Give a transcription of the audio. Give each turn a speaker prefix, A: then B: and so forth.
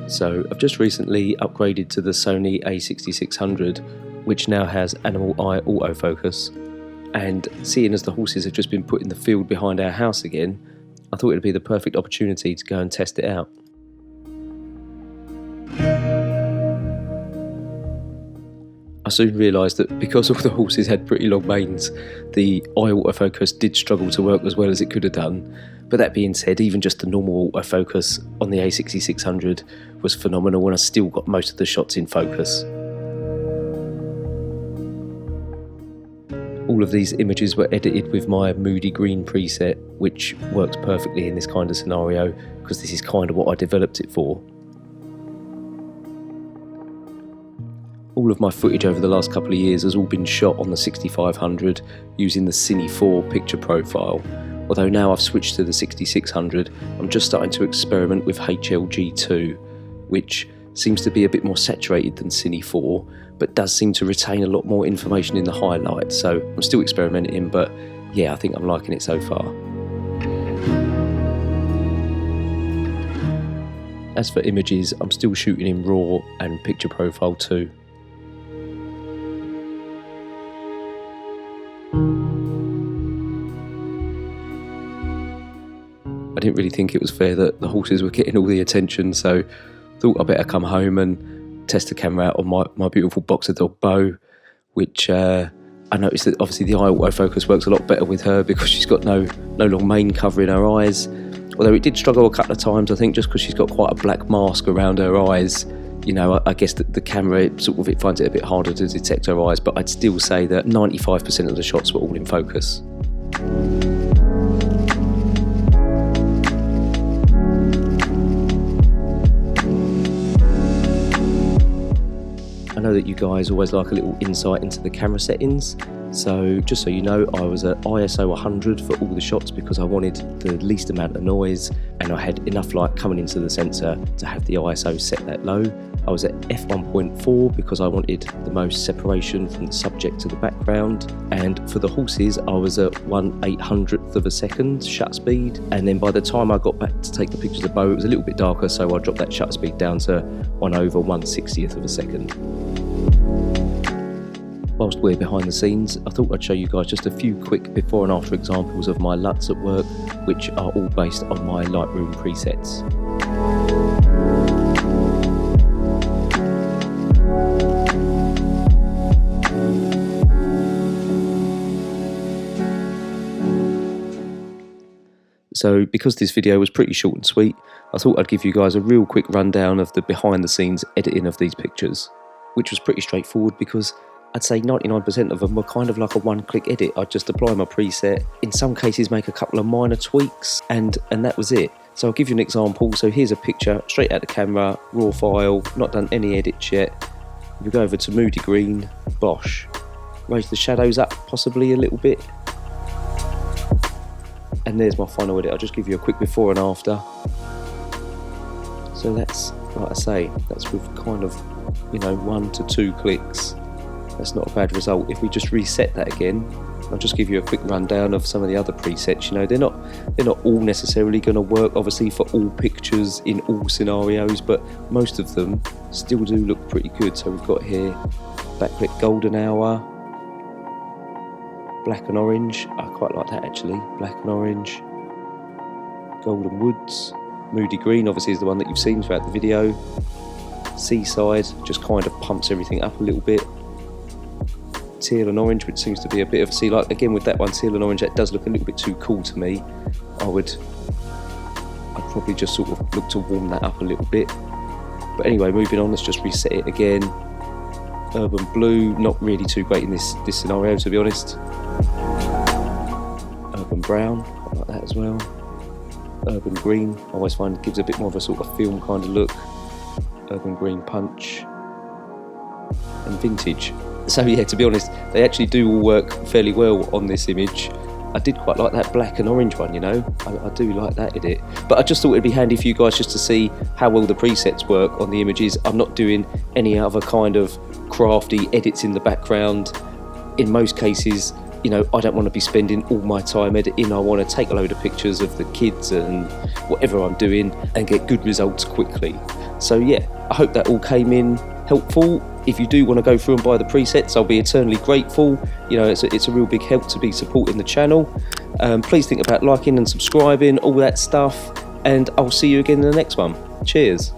A: So I've just recently upgraded to the Sony A6600, which now has animal eye autofocus, and seeing as the horses have just been put in the field behind our house again, I thought it would be the perfect opportunity to go and test it out. I soon realised that because all the horses had pretty long manes, the eye autofocus did struggle to work as well as it could have done. But that being said, even just the normal autofocus on the A6600 was phenomenal, and I still got most of the shots in focus. All of these images were edited with my moody green preset, which works perfectly in this kind of scenario because this is kind of what I developed it for. All of my footage over the last couple of years has all been shot on the 6500 using the Cine 4 picture profile. Although now I've switched to the 6600, I'm just starting to experiment with HLG2, which seems to be a bit more saturated than Cine 4, but does seem to retain a lot more information in the highlights. So I'm still experimenting, but yeah, I think I'm liking it so far. As for images, I'm still shooting in RAW and picture profile too. I didn't really think it was fair that the horses were getting all the attention, so thought I better come home and test the camera out on my beautiful boxer dog Beau, which I noticed that obviously the eye autofocus works a lot better with her because she's got no long mane covering her eyes. Although it did struggle a couple of times, I think, just because she's got quite a black mask around her eyes. You know, I guess that the camera it finds it a bit harder to detect her eyes, but I'd still say that 95% of the shots were all in focus. I know that you guys always like a little insight into the camera settings, so just so you know, I was at ISO 100 for all the shots because I wanted the least amount of noise and I had enough light coming into the sensor to have the ISO set that low. I was at f1.4 because I wanted the most separation from the subject to the background, and for the horses I was at 1/800th of a second shutter speed, and then by the time I got back to take the pictures of Beau it was a little bit darker, so I dropped that shutter speed down to 1/160th of a second. Whilst we're behind the scenes, I thought I'd show you guys just a few quick before and after examples of my LUTs at work, which are all based on my Lightroom presets. So because this video was pretty short and sweet, I thought I'd give you guys a real quick rundown of the behind the scenes editing of these pictures, which was pretty straightforward because I'd say 99% of them were kind of like a one-click edit. I'd just apply my preset, in some cases make a couple of minor tweaks, and that was it. So I'll give you an example. So here's a picture, straight out the camera, raw file, not done any edits yet. We go over to moody green, bosh. Raise the shadows up possibly a little bit. And there's my final edit. I'll just give you a quick before and after. So that's, like I say, that's with kind of, 1 to 2 clicks. That's not a bad result. If we just reset that again, I'll just give you a quick rundown of some of the other presets. They're not all necessarily going to work, obviously, for all pictures in all scenarios, but most of them still do look pretty good. So we've got here backlit golden hour, black and orange. I quite like that actually. Black and orange, golden woods, moody green obviously is the one that you've seen throughout the video. Seaside just kind of pumps everything up a little bit. Teal and orange, which seems to be a bit of, like again with that one, teal and orange, that does look a little bit too cool to me. I'd probably just sort of look to warm that up a little bit. But anyway, moving on, let's just reset it again. Urban blue, not really too great in this scenario, to be honest. Urban brown, I like that as well. Urban green, I always find it gives a bit more of a sort of film kind of look. Urban green punch. And vintage. So yeah, to be honest, they actually do all work fairly well on this image. I did quite like that black and orange one, you know. I do like that edit. But I just thought it'd be handy for you guys just to see how well the presets work on the images. I'm not doing any other kind of crafty edits in the background. In most cases, you know, I don't want to be spending all my time editing. I want to take a load of pictures of the kids and whatever I'm doing and get good results quickly. So yeah, I hope that all came in helpful. If you do want to go through and buy the presets, I'll be eternally grateful. You know, it's a real big help to be supporting the channel. Please think about liking and subscribing, all that stuff, and I'll see you again in the next one. Cheers.